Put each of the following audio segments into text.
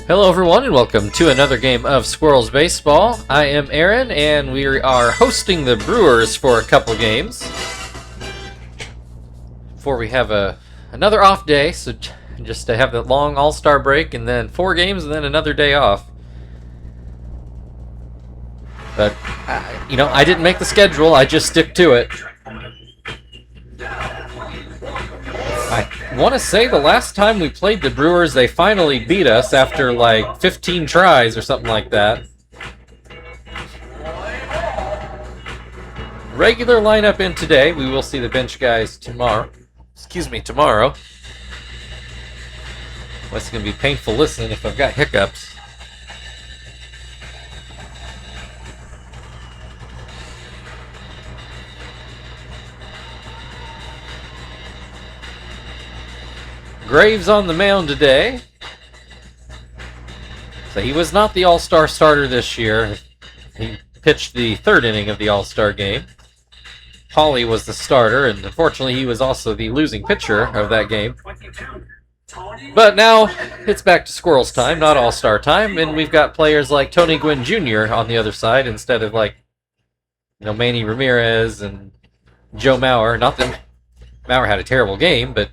Hello everyone and welcome to another game of Squirrels Baseball. I am Aaron and we are hosting the Brewers for a couple games before we have another off day, so just to have that long all-star break and then 4 games and then another day off. But, I didn't make the schedule, I just stick to it. I want to say the last time we played the Brewers, they finally beat us after like 15 tries or something like that. Regular lineup in today. We will see the bench guys tomorrow. Tomorrow. Well, it's going to be painful listening if I've got hiccups. Graves on the mound today. So he was not the All-Star starter this year. He pitched the 3rd inning of the All-Star game. Hawley was the starter, and unfortunately he was also the losing pitcher of that game. But now it's back to Squirrels time, not All-Star time, and we've got players like Tony Gwynn Jr. on the other side instead of Manny Ramirez and Joe Mauer. Not that Mauer had a terrible game, but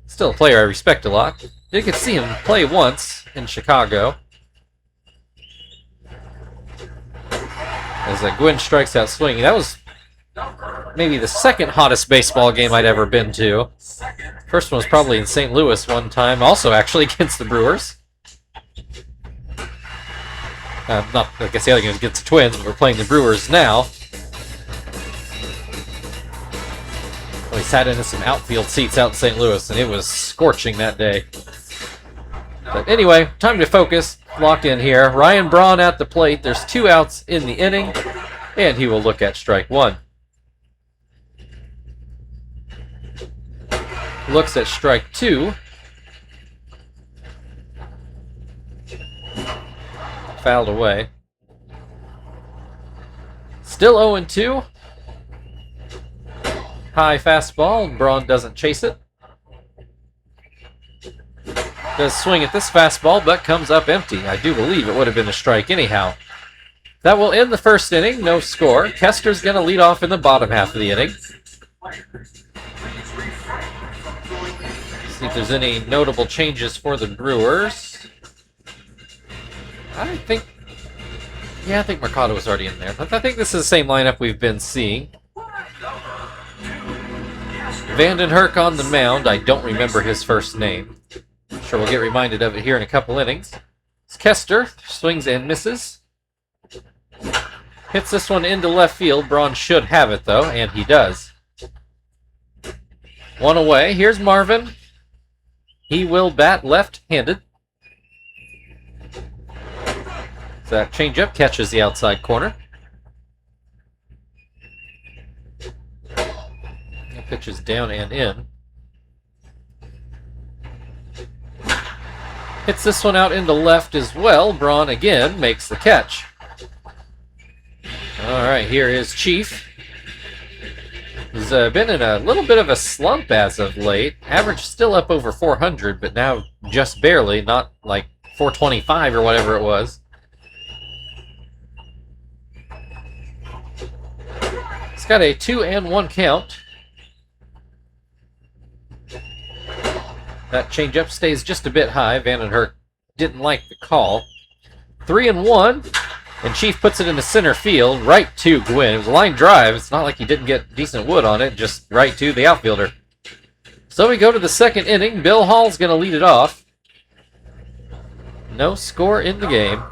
still a player I respect a lot. Did get to see him play once in Chicago. As Gwynn strikes out swinging. That was maybe the second hottest baseball game I'd ever been to. First one was probably in St. Louis one time, also actually against the Brewers. I guess the other game was against the Twins, but we're playing the Brewers now. We sat into some outfield seats out in St. Louis, and it was scorching that day. But anyway, time to focus. Lock in here. Ryan Braun at the plate. There's 2 outs in the inning, and he will look at strike 1. Looks at strike 2. Fouled away. Still 0-2. High fastball. Braun doesn't chase it. Does swing at this fastball, but comes up empty. I do believe it would have been a strike anyhow. That will end the first inning. No score. Kester's going to lead off in the bottom half of the inning. See if there's any notable changes for the Brewers. I think Mercado was already in there. But I think this is the same lineup we've been seeing. Vandenherk on the mound. I don't remember his first name. I'm sure we'll get reminded of it here in a couple innings. It's Kester. Swings and misses. Hits this one into left field. Braun should have it, though, and he does. 1 away. Here's Marvin. He will bat left-handed. So that changeup catches the outside corner. Pitches down and in. Hits this one out into left as well. Braun again makes the catch. Alright, here is Chief. He's been in a little bit of a slump as of late. Average still up over 400, but now just barely, not like 425 or whatever it was. He's got a 2-1 count. That changeup stays just a bit high. Vandenherk didn't like the call. 3-1, and Chief puts it into center field, right to Gwynn. It was a line drive. It's not like he didn't get decent wood on it, just right to the outfielder. So we go to the second inning. Bill Hall's going to lead it off. No score in the game.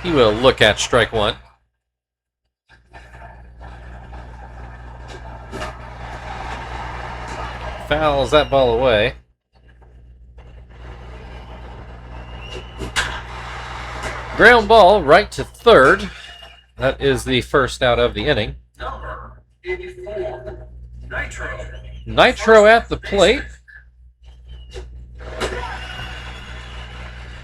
He will look at strike 1. Fouls that ball away. Ground ball right to third. That is the first out of the inning. Number 84, Nitro. Nitro at the plate.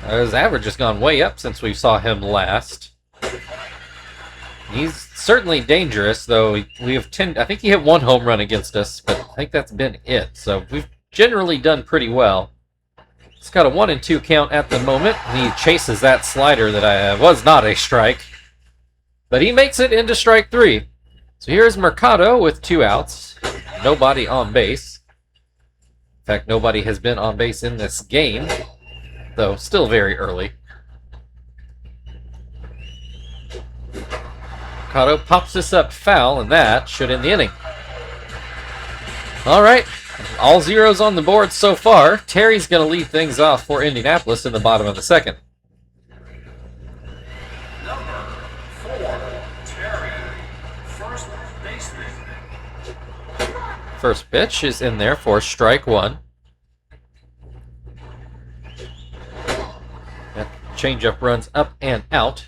His average has gone way up since we saw him last. He's certainly dangerous, though. I think he hit 1 home run against us, but think that's been it. So we've generally done pretty well. It's got a 1-2 count at the moment. He chases that slider that was not a strike. But he makes it into strike 3. So here's Mercado with 2 outs. Nobody on base. In fact, nobody has been on base in this game, though still very early. Mercado pops this up foul, and that should end the inning. All right, all zeros on the board so far. Terry's going to lead things off for Indianapolis in the bottom of the second. Number 4, Terry, first baseman. First pitch is in there for strike 1. That changeup runs up and out.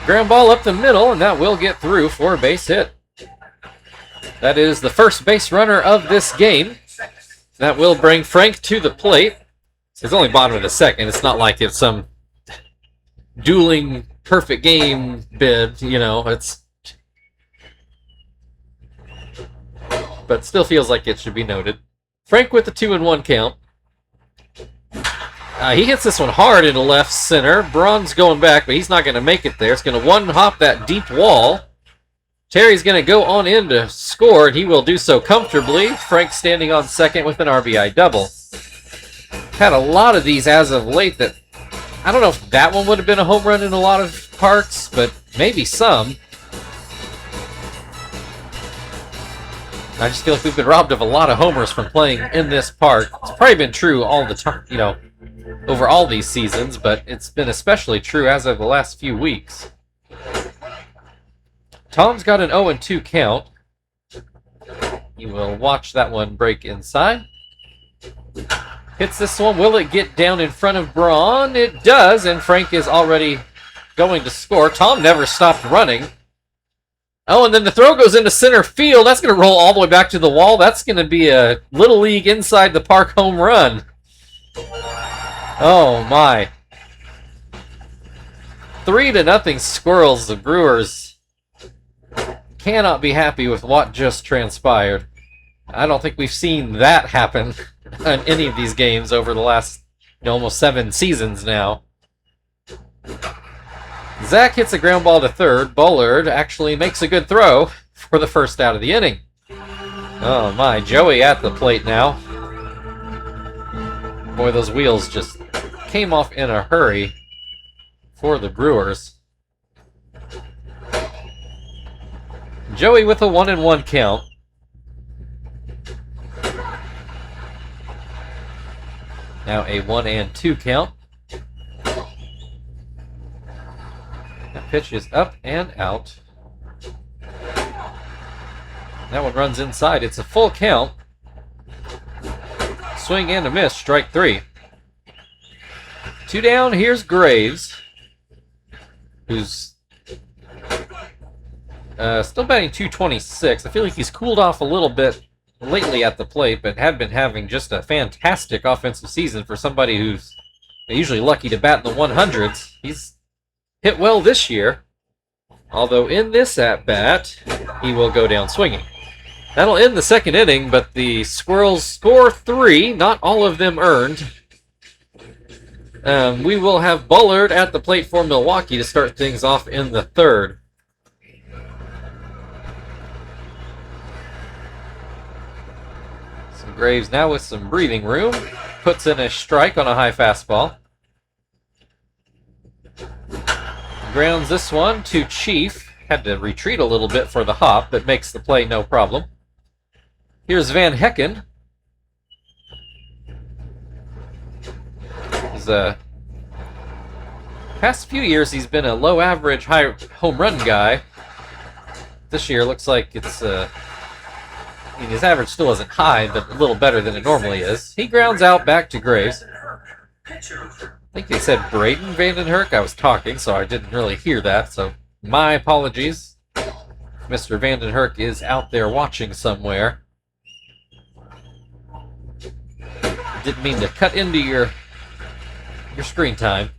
Ground ball up the middle, and that will get through for a base hit. That is the first base runner of this game. That will bring Frank to the plate. It's only bottom of the second. It's not like it's some dueling perfect game bid, you know. But still feels like it should be noted. Frank with the 2-1 count. He hits this one hard into left center. Braun's going back, but he's not going to make it there. It's going to one-hop that deep wall. Terry's going to go on in to score, and he will do so comfortably. Frank standing on second with an RBI double. Had a lot of these as of late that, I don't know if that one would have been a home run in a lot of parks, but maybe some. I just feel like we've been robbed of a lot of homers from playing in this park. It's probably been true all the time, you know, over all these seasons, but it's been especially true as of the last few weeks. Tom's got an 0-2 count. You will watch that one break inside. Hits this one. Will it get down in front of Braun? It does, and Frank is already going to score. Tom never stopped running. Oh, and then the throw goes into center field. That's going to roll all the way back to the wall. That's going to be a Little League inside the park home run. Oh, my. 3-0 Squirrels. The Brewers cannot be happy with what just transpired. I don't think we've seen that happen in any of these games over the last almost 7 seasons now. Zach hits a ground ball to third. Bullard actually makes a good throw for the first out of the inning. Oh my, Joey at the plate now. Boy, those wheels just came off in a hurry for the Brewers. Joey with a 1-1 count. Now a 1-2 count. That pitch is up and out. That one runs inside. It's a full count. Swing and a miss. Strike 3. 2 down. Here's Graves, who's still batting .226. I feel like he's cooled off a little bit lately at the plate, but had been having just a fantastic offensive season for somebody who's usually lucky to bat in the 100s. He's hit well this year, although in this at-bat, he will go down swinging. That'll end the second inning, but the Squirrels score 3, not all of them earned. We will have Bullard at the plate for Milwaukee to start things off in the third. So Graves now with some breathing room, puts in a strike on a high fastball. Grounds this one to Chief. Had to retreat a little bit for the hop, but makes the play no problem. Here's Van Hecken. Past few years, he's been a low-average, high home run guy. This year, looks like it's his average still isn't high, but a little better than it normally is. He grounds out back to Graves. I think they said Braden Vandenherk. I was talking, so I didn't really hear that, so my apologies. Mr. Vandenherk is out there watching somewhere. Didn't mean to cut into your screen time.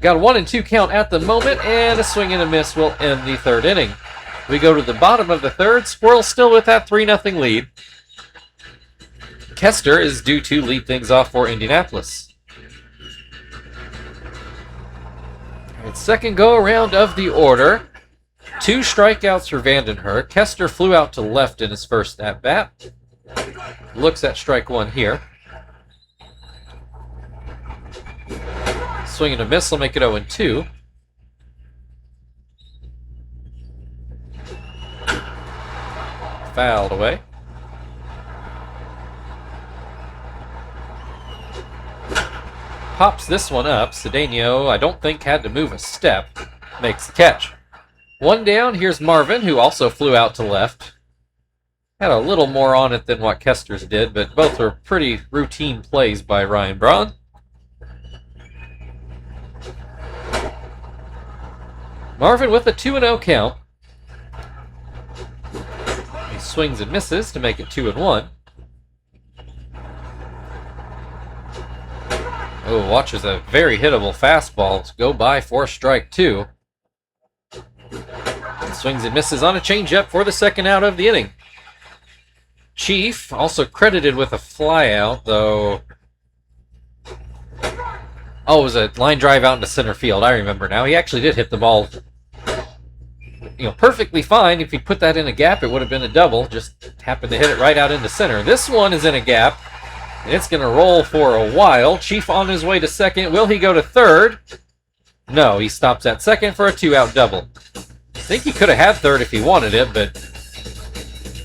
Got a 1-2 count at the moment, and a swing and a miss will end the third inning. We go to the bottom of the third. Squirrels still with that 3-0 lead. Kester is due to lead things off for Indianapolis. And second go-around of the order. 2 strikeouts for Vandenhurst. Kester flew out to left in his first at-bat. Looks at strike 1 here. Swing and a miss will make it 0-2. Fouled away. Pops this one up. Cedeno, I don't think, had to move a step. Makes the catch. 1 down. Here's Marvin, who also flew out to left. Had a little more on it than what Kester's did, but both were pretty routine plays by Ryan Braun. Marvin with a 2-0 count. He swings and misses to make it 2-1. Oh, watches a very hittable fastball go by for strike 2. Swings and misses on a changeup for the second out of the inning. Chief also credited with a flyout, though. Oh, it was a line drive out into center field. I remember now. He actually did hit the ball, perfectly fine. If he put that in a gap, it would have been a double. Just happened to hit it right out into center. This one is in a gap. It's going to roll for a while. Chief on his way to second. Will he go to third? No, he stops at second for a 2-out double. I think he could have had third if he wanted it, but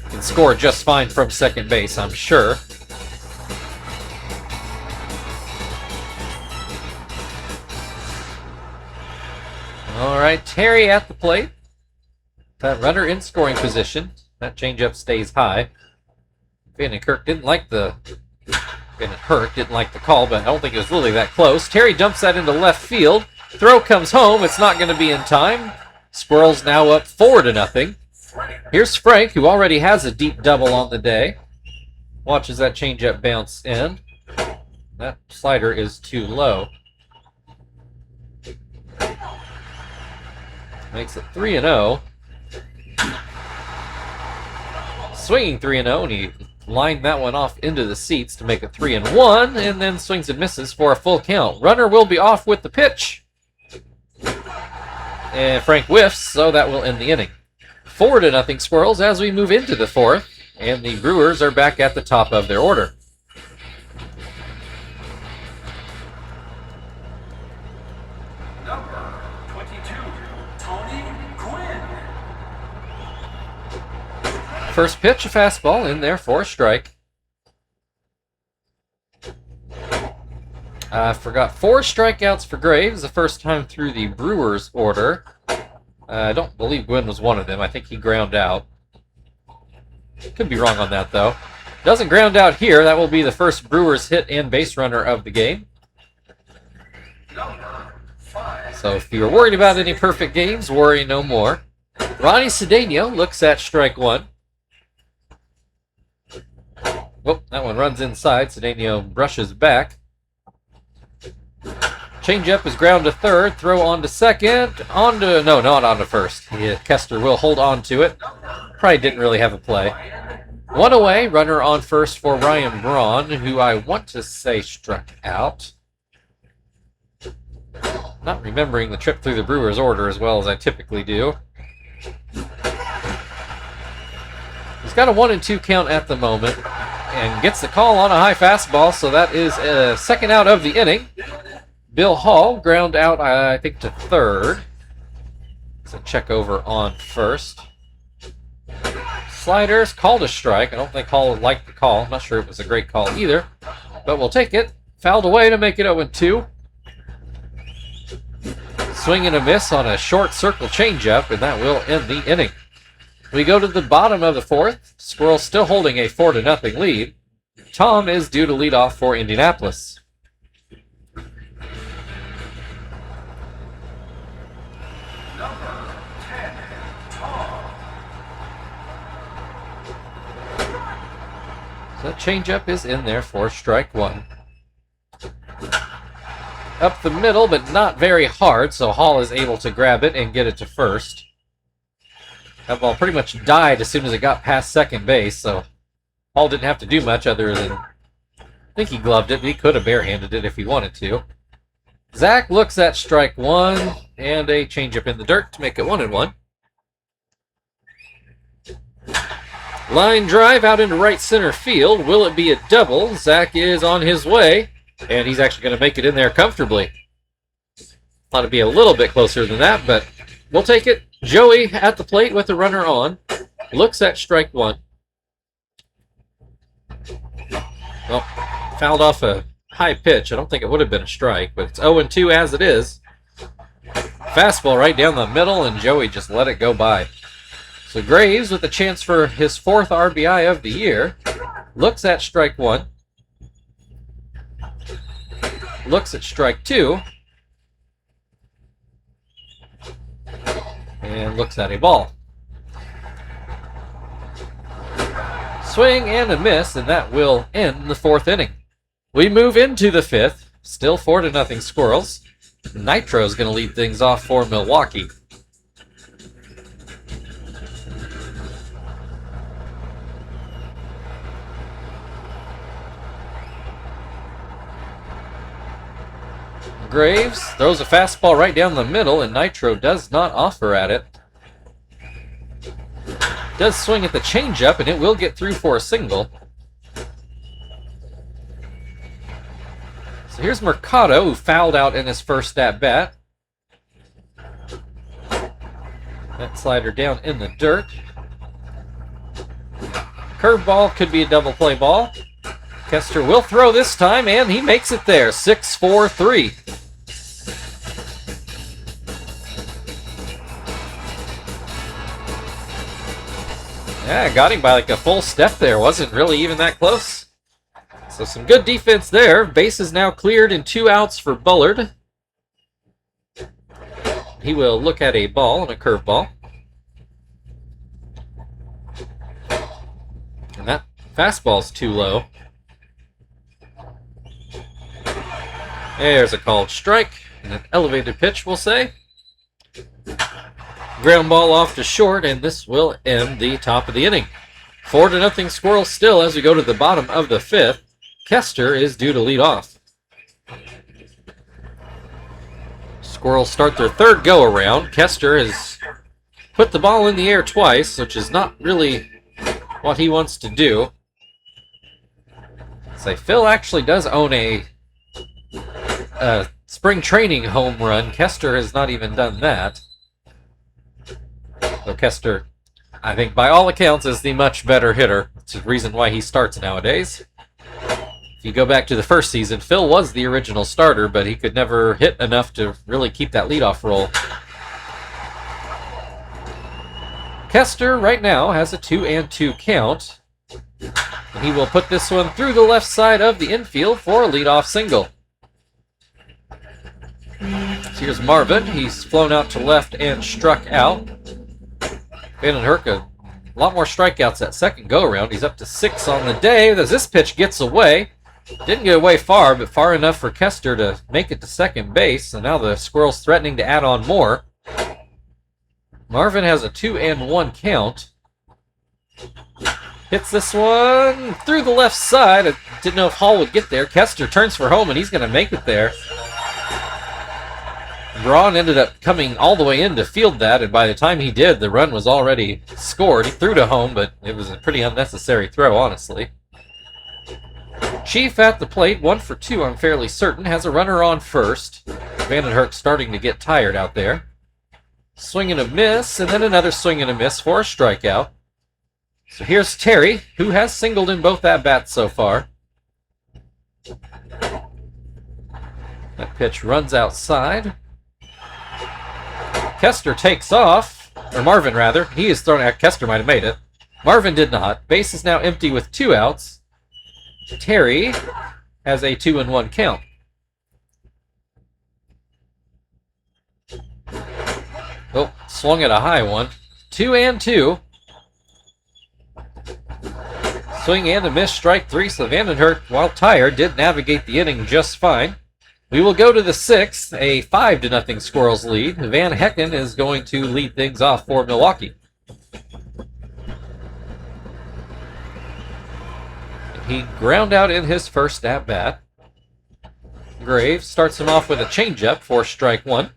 can score just fine from second base, I'm sure. All right, Terry at the plate. That runner in scoring position. That changeup stays high. Vandenhurst didn't like the call, but I don't think it was really that close. Terry dumps that into left field. Throw comes home. It's not going to be in time. Squirrels now up 4-0. Here's Frank, who already has a deep double on the day. Watches that changeup bounce in. That slider is too low. Makes it 3-0. Swinging 3-0, and he lined that one off into the seats to make it 3-1, and then swings and misses for a full count. Runner will be off with the pitch. And Frank whiffs, so that will end the inning. 4-0 Squirrels as we move into the fourth, and the Brewers are back at the top of their order. Number 22, Tony Quinn. First pitch, a fastball in there for a strike. I forgot 4 strikeouts for Graves, the first time through the Brewers order. I don't believe Gwynn was one of them. I think he ground out. Could be wrong on that, though. Doesn't ground out here. That will be the first Brewers hit and base runner of the game. Number 5. So if you're worried about any perfect games, worry no more. Ronnie Cedeno looks at strike 1. Whoop, that one runs inside. Cedeno brushes back. Changeup is ground to third. Throw on to second. No, not on to first. Kester will hold on to it. Probably didn't really have a play. 1 away. Runner on first for Ryan Braun, who I want to say struck out. Not remembering the trip through the Brewers order as well as I typically do. He's got a 1-2 count at the moment and gets the call on a high fastball, so that is a second out of the inning. Bill Hall ground out, I think, to third. So check over on first. Sliders called a strike. I don't think Hall liked the call. I'm not sure it was a great call either, but we'll take it. Fouled away to make it 0-2. Swing and a miss on a short circle changeup, and that will end the inning. We go to the bottom of the fourth. Squirrels still holding a 4-0 lead. Tom is due to lead off for Indianapolis. Number 10, Tom. So that changeup is in there for strike 1. Up the middle, but not very hard, so Hall is able to grab it and get it to first. That ball pretty much died as soon as it got past second base, so Hall didn't have to do much other than, I think he gloved it, but he could have barehanded it if he wanted to. Zach looks at strike one and a changeup in the dirt to make it 1-1. Line drive out into right center field. Will it be a double? Zach is on his way, and he's actually going to make it in there comfortably. Thought it'd be a little bit closer than that, but we'll take it. Joey at the plate with the runner on. Looks at strike one. Well, fouled off a high pitch. I don't think it would have been a strike, but it's 0-2 as it is. Fastball right down the middle, and Joey just let it go by. So Graves with a chance for his 4th RBI of the year. Looks at strike one. Looks at strike two. And looks at a ball. Swing and a miss, and that will end the 4th inning. We move into the 5th. Still 4-0 Squirrels. Nitro is going to lead things off for Milwaukee. Graves throws a fastball right down the middle, and Nitro does not offer at it. Does swing at the changeup, and it will get through for a single. So here's Mercado, who fouled out in his first at-bat. That slider down in the dirt. Curveball could be a double play ball. Kester will throw this time, and he makes it there. 6-4-3. Yeah, got him by like a full step there. Wasn't really even that close. So some good defense there. Base is now cleared and 2 outs for Bullard. He will look at a ball and a curveball. And that fastball's too low. There's a called strike. And an elevated pitch, we'll say. Ground ball off to short, and this will end the top of the inning. 4-0 Squirrels still as we go to the bottom of the 5th. Kester is due to lead off. Squirrels start their 3rd go-around. Kester has put the ball in the air twice, which is not really what he wants to do. So Phil actually does own a spring training home run. Kester has not even done that. So Kester, I think by all accounts, is the much better hitter. It's the reason why he starts nowadays. If you go back to the first season, Phil was the original starter, but he could never hit enough to really keep that leadoff role. Kester right now has a 2-2 count. And he will put this one through the left side of the infield for a leadoff single. So here's Marvin. He's flown out to left and struck out. Vandenherk, a lot more strikeouts that second go-around. He's up to 6 on the day as this pitch gets away. Didn't get away far, but far enough for Kester to make it to second base. So now the Squirrels threatening to add on more. Marvin has a 2-1 count. Hits this one through the left side. I didn't know if Hall would get there. Kester turns for home, and he's going to make it there. Braun ended up coming all the way in to field that, and by the time he did, the run was already scored. He threw to home, but it was a pretty unnecessary throw, honestly. Chief at the plate, 1 for 2, I'm fairly certain, has a runner on first. Vandenherk starting to get tired out there. Swing and a miss, and then another swing and a miss for a strikeout. So here's Terry, who has singled in both at-bats so far. That pitch runs outside. Kester takes off, or Marvin rather. He is thrown out. Kester might have made it. Marvin did not. Base is now empty with 2 outs. Terry has a 2-1 count. Oh, swung at a high one. 2-2. Swing and a miss, strike 3. So Vandenherk, while tired, did navigate the inning just fine. We will go to the 6th, a 5-0 Squirrels lead. Van Hecken is going to lead things off for Milwaukee. he ground out in his first at-bat. Graves starts him off with a changeup for strike one.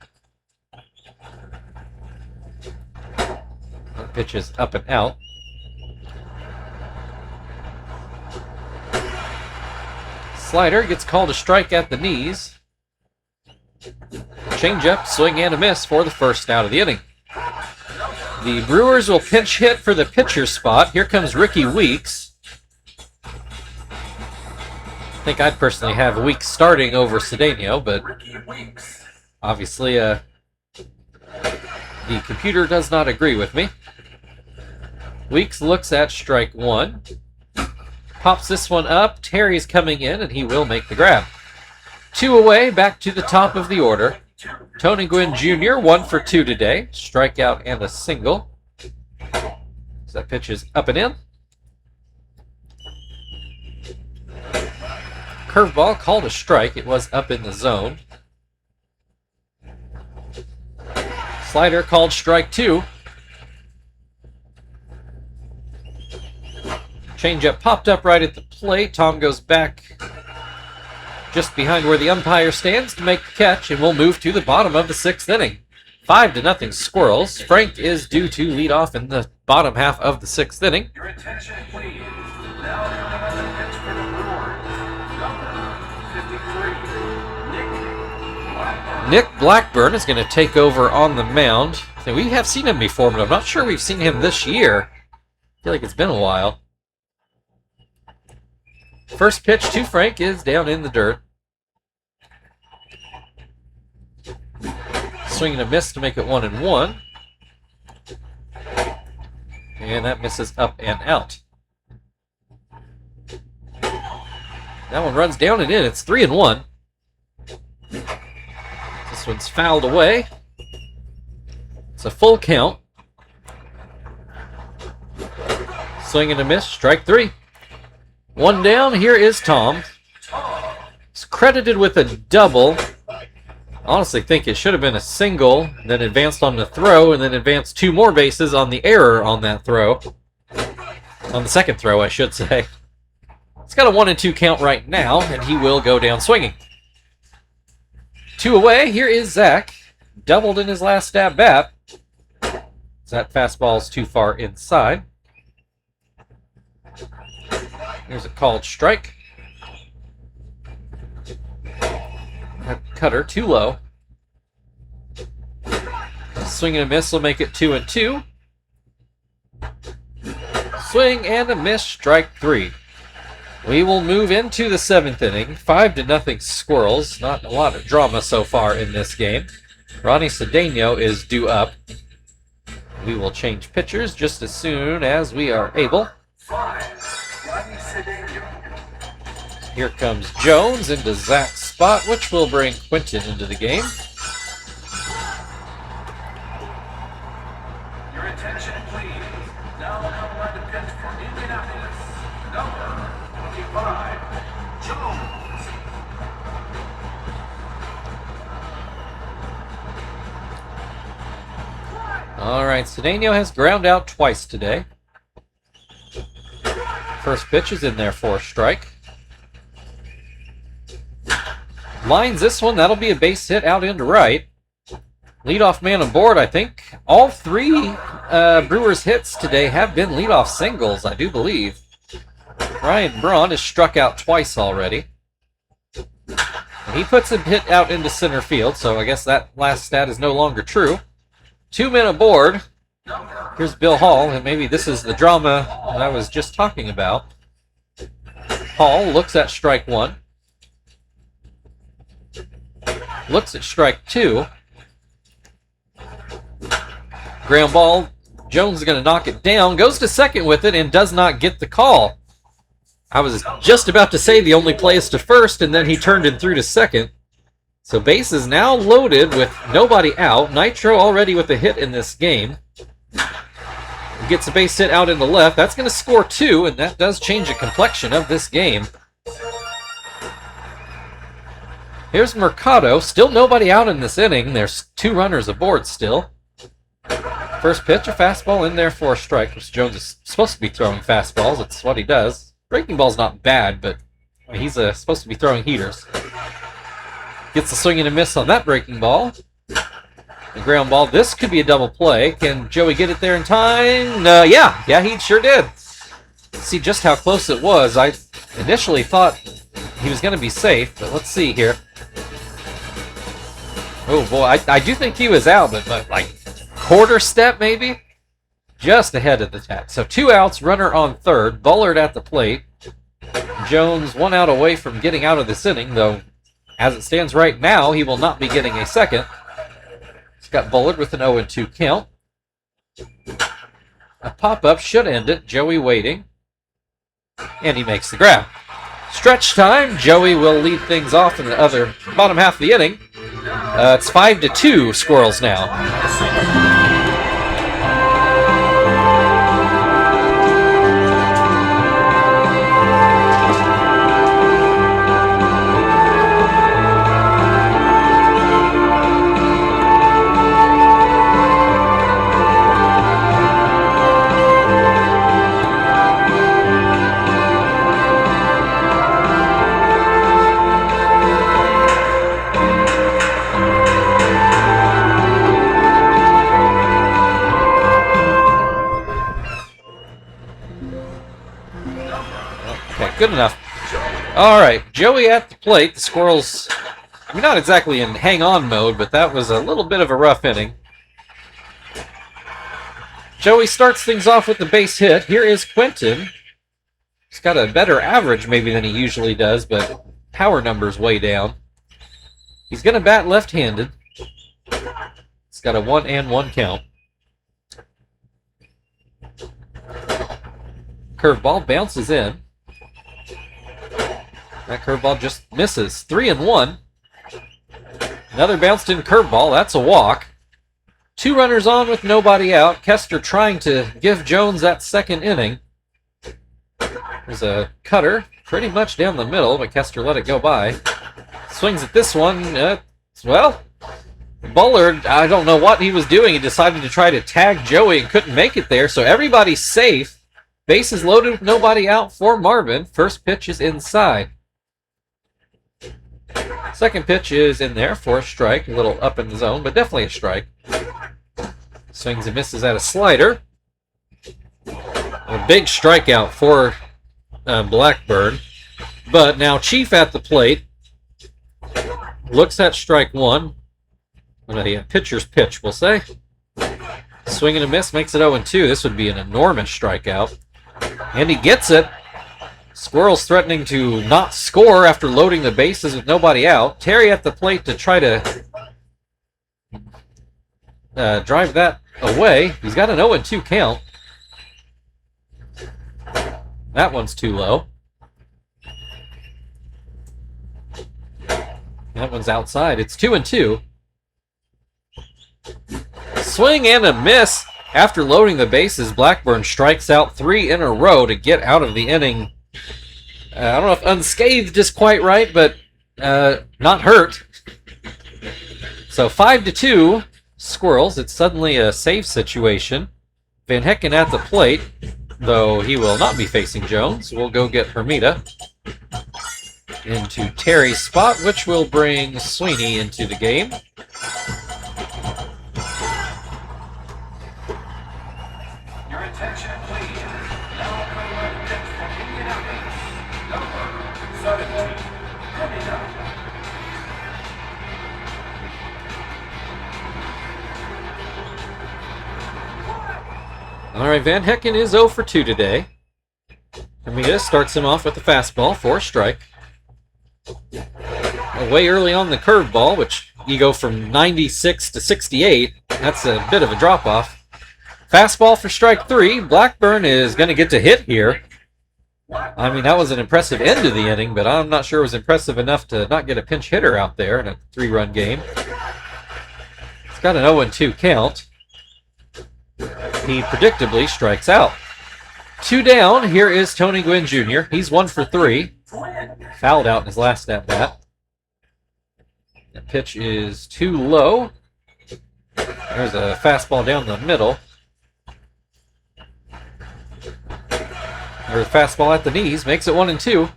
That pitch is up and out. Slider gets called a strike at the knees. Changeup, swing and a miss for the first out of the inning. The Brewers will pinch hit for the pitcher spot. Here comes Ricky Weeks. I think I'd personally have Weeks starting over Cedeno, but obviously the computer does not agree with me. Weeks looks at strike one. Pops this one up. Terry's coming in, and he will make the grab. 2 away, back to the top of the order. Tony Gwynn Jr., 1 for 2 today. Strikeout and a single. So that pitch is up and in. Curveball called a strike. It was up in the zone. Slider called strike 2. Changeup popped up right at the plate. Tom goes back just behind where the umpire stands to make the catch, and we'll move to the bottom of the 6th inning. 5-0 Squirrels. Frank is due to lead off in the bottom half of the 6th inning. Your attention, please. Now coming on the pitch for the Brewers. Number 53, Nick Blackburn is going to take over on the mound. We have seen him before, but I'm not sure we've seen him this year. I feel like it's been a while. First pitch to Frank is down in the dirt. Swing and a miss to make it 1-1. And that misses up and out. That one runs down and in. It's 3-1. This one's fouled away. It's a full count. Swing and a miss. Strike 3. One down. Here is Tom. He's credited with a double. Honestly think it should have been a single, then advanced on the throw, and then advanced 2 more bases on the error on that throw. On the second throw, I should say. It's got a 1-2 count right now, and he will go down swinging. 2 away. Here is Zach. Doubled in his last at-bat. That fastball's too far inside. Here's a called strike. That cutter too low. Swing and a miss will make it 2-2. Swing and a miss, strike 3. We will move into the 7th inning. 5-0 Squirrels. Not a lot of drama so far in this game. Ronnie Cedeno is due up. We will change pitchers just as soon as we are able. Here comes Jones into Zach's spot, which will bring Quinton into the game. Your attention, please. Now come by the pitch for Indianapolis. Number 25, Jones. All right, Cedeno has ground out twice today. First pitch is in there for a strike. Lines this one. That'll be a base hit out into right. Leadoff man aboard, I think. All 3 Brewers hits today have been leadoff singles, I do believe. Ryan Braun has struck out twice already. And he puts a hit out into center field, so I guess that last stat is no longer true. 2 men aboard. Here's Bill Hall, and maybe this is the drama that I was just talking about. Hall looks at strike 1. Looks at strike 2. Ground ball. Jones is going to knock it down. Goes to second with it and does not get the call. I was just about to say the only play is to first, and then he turned and threw to second. So base is now loaded with nobody out. Nitro already with a hit in this game. Gets a base hit out in the left. That's going to score 2, and that does change the complexion of this game. Here's Mercado. Still nobody out in this inning. There's 2 runners aboard still. First pitch, a fastball in there for a strike. Jones is supposed to be throwing fastballs. It's what he does. breaking ball's not bad, but I mean, he's supposed to be throwing heaters. Gets the swing and a miss on that breaking ball. The ground ball. This could be a double play. Can Joey get it there in time? Yeah, he sure did. See just how close it was. I initially thought he was going to be safe, but let's see here. Oh boy, I do think he was out, but like quarter step maybe? Just ahead of the tag. So 2 outs, runner on third, Bullard at the plate. Jones 1 out away from getting out of this inning, though as it stands right now, he will not be getting a second. He's got Bullard with an 0-2 count. A pop-up should end it. Joey waiting. And he makes the grab. Stretch time. Joey will lead things off in the other bottom half of the inning. It's 5-2 Squirrels now. Good enough. All right, Joey at the plate. The Squirrels, I mean, not exactly in hang-on mode, but that was a little bit of a rough inning. Joey starts things off with the base hit. Here is Quentin. He's got a better average maybe than he usually does, but power numbers way down. He's going to bat left-handed. He's got a 1-1 count. Curveball bounces in. That curveball just misses. 3-1. Another bounced in curveball. That's a walk. 2 runners on with nobody out. Kester trying to give Jones that second inning. There's a cutter pretty much down the middle, but Kester let it go by. Swings at this one. Well, Bullard, I don't know what he was doing. He decided to try to tag Joey and couldn't make it there, so everybody's safe. Bases loaded with nobody out for Marvin. First pitch is inside. Second pitch is in there for a strike. A little up in the zone, but definitely a strike. Swings and misses at a slider. A big strikeout for Blackburn. But now Chief at the plate. Looks at strike one. Pitcher's pitch, we'll say. Swing and a miss, makes it 0-2. This would be an enormous strikeout. And he gets it. Squirrels threatening to not score after loading the bases with nobody out. Terry at the plate to try to drive that away. He's got an 0-2 count. That one's too low. That one's outside. It's 2-2. Swing and a miss. After loading the bases, Blackburn strikes out 3 in a row to get out of the inning. I don't know if unscathed is quite right, but not hurt. So 5-2 Squirrels. It's suddenly a save situation. Van Hecken at the plate, though he will not be facing Jones. We'll go get Hermida into Terry's spot, which will bring Sweeney into the game. Your attention, please. Now coming up pitch from Indianapolis, number 17, Hermida. All right, Van Hecken is 0 for 2 today. Hermida starts him off with the fastball for a strike. Way early on the curveball, which you go from 96 to 68. That's a bit of a drop-off. Fastball for strike 3. Blackburn is going to get to hit here. I mean, that was an impressive end to the inning, but I'm not sure it was impressive enough to not get a pinch hitter out there in a 3-run game. It's got an 0-2 count. He predictably strikes out. 2 down. Here is Tony Gwynn Jr. He's 1 for 3. Fouled out in his last at-bat. The pitch is too low. There's a fastball down the middle. Or fastball at the knees, makes it 1-2.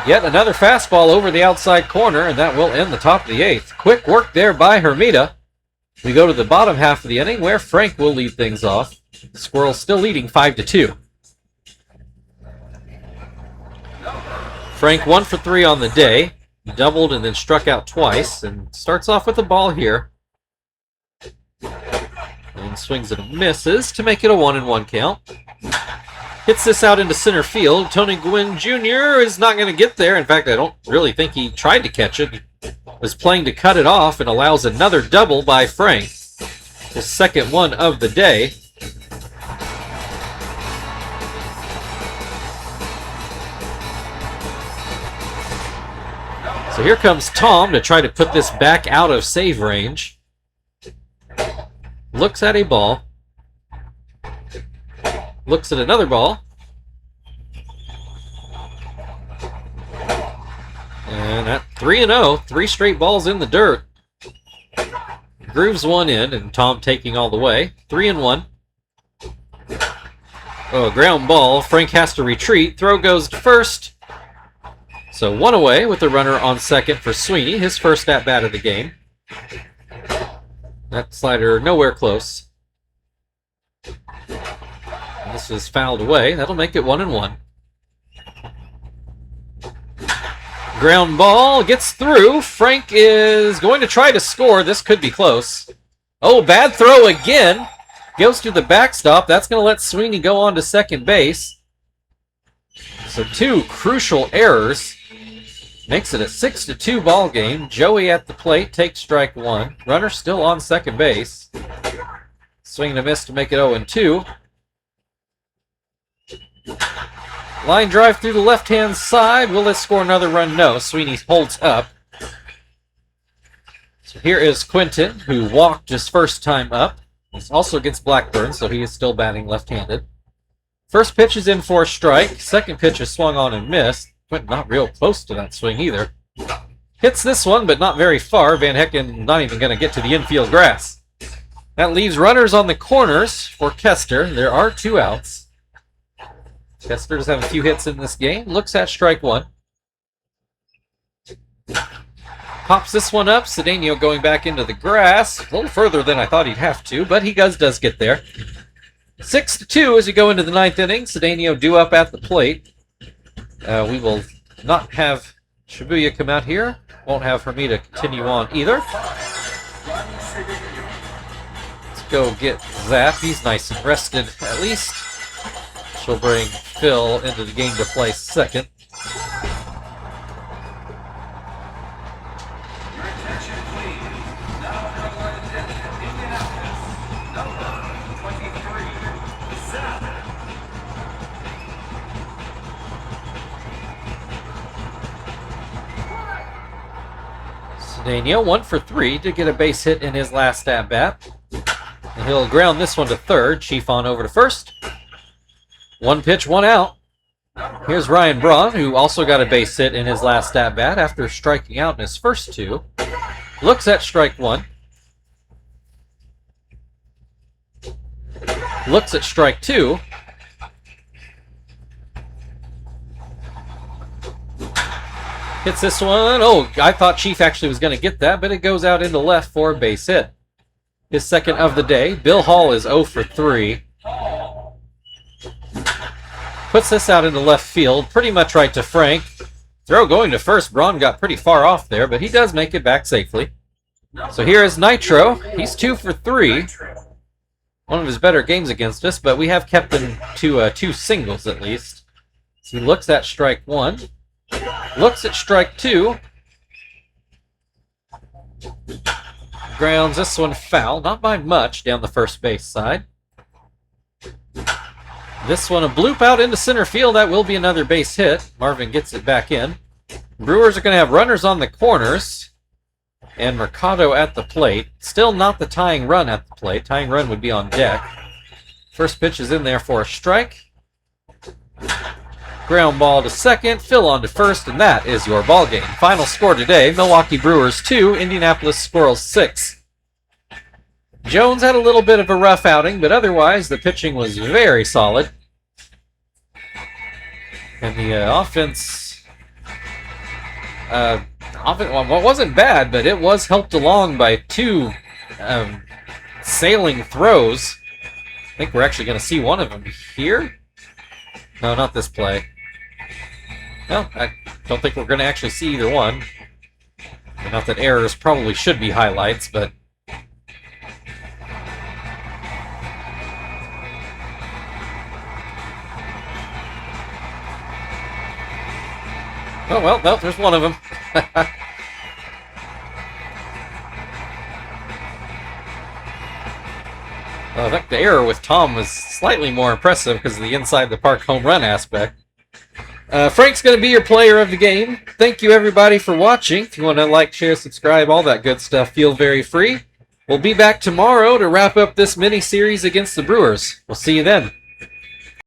Yet another fastball over the outside corner, and that will end the top of the 8th. Quick work there by Hermida. We go to the bottom half of the inning, where Frank will lead things off. The Squirrels still leading 5-2. Frank 1 for 3 on the day. He doubled and then struck out twice, and starts off with a ball here. And swings and misses to make it a 1-1 count. Hits this out into center field. Tony Gwynn Jr. is not going to get there. In fact, I don't really think he tried to catch it. He was playing to cut it off and allows another double by Frank. His second one of the day. So here comes Tom to try to put this back out of save range. Looks at a ball. Looks at another ball. And at 3-0, 3 straight balls in the dirt. Grooves one in, and Tom taking all the way. 3-1. Oh, a ground ball. Frank has to retreat. Throw goes to first. So 1 away with the runner on second for Sweeney, his first at-bat of the game. That slider nowhere close. This is fouled away. That'll make it 1-1. Ground ball gets through. Frank is going to try to score. This could be close. Oh, bad throw again. Goes to the backstop. That's going to let Sweeney go on to second base. So 2 crucial errors. Makes it a 6-2 ball game. Joey at the plate takes strike 1. Runner still on second base. Swing and a miss to make it 0-2. Line drive through the left-hand side. Will it score another run? No. Sweeney holds up. So here is Quinton, who walked his first time up. He's also against Blackburn, so he is still batting left-handed. First pitch is in for a strike. Second pitch is swung on and missed. Quinton not real close to that swing either. Hits this one, but not very far. Van Hecken not even going to get to the infield grass. That leaves runners on the corners for Kester. There are 2 outs. Kester does have a few hits in this game. Looks at strike 1. Pops this one up. Cedeno going back into the grass. A little further than I thought he'd have to, but he does get there. 6-2 as you go into the 9th inning. Cedeno due up at the plate. We will not have Shibuya come out here. Won't have Hermida continue on either. Let's go get Zap. He's nice and rested at least. She'll bring Phil into the game to play second. Your attention, please. Now for Indianapolis, number 23, Zap. Cedeno 1 for 3 to get a base hit in his last at-bat. And he'll ground this one to third. Chief on over to first. 1 pitch, 1 out. Here's Ryan Braun, who also got a base hit in his last at-bat after striking out in his first 2. Looks at strike 1. Looks at strike 2. Hits this one. Oh, I thought Chief actually was going to get that, but it goes out into left for a base hit. His second of the day. Bill Hall is 0 for 3. Puts this out into left field, pretty much right to Frank. Throw going to first. Braun got pretty far off there, but he does make it back safely. So here is Nitro. He's 2 for 3. One of his better games against us, but we have kept him to 2 singles at least. So he looks at strike 1. Looks at strike 2. Grounds this one foul, not by much, down the first base side. This one a bloop out into center field. That will be another base hit. Marvin gets it back in. Brewers are going to have runners on the corners. And Mercado at the plate. Still not the tying run at the plate. Tying run would be on deck. First pitch is in there for a strike. Ground ball to second. Phil on to first. And that is your ball game. Final score today, Milwaukee Brewers 2, Indianapolis Squirrels 6. Jones had a little bit of a rough outing, but otherwise the pitching was very solid. And the offense, wasn't bad, but it was helped along by two sailing throws. I think we're actually going to see one of them here. No, not this play. No, I don't think we're going to actually see either one. Not that errors probably should be highlights, but... Oh, well, no, there's one of them. I think the error with Tom was slightly more impressive because of the inside the park home run aspect. Frank's going to be your player of the game. Thank you, everybody, for watching. If you want to like, share, subscribe, all that good stuff, feel very free. We'll be back tomorrow to wrap up this mini-series against the Brewers. We'll see you then.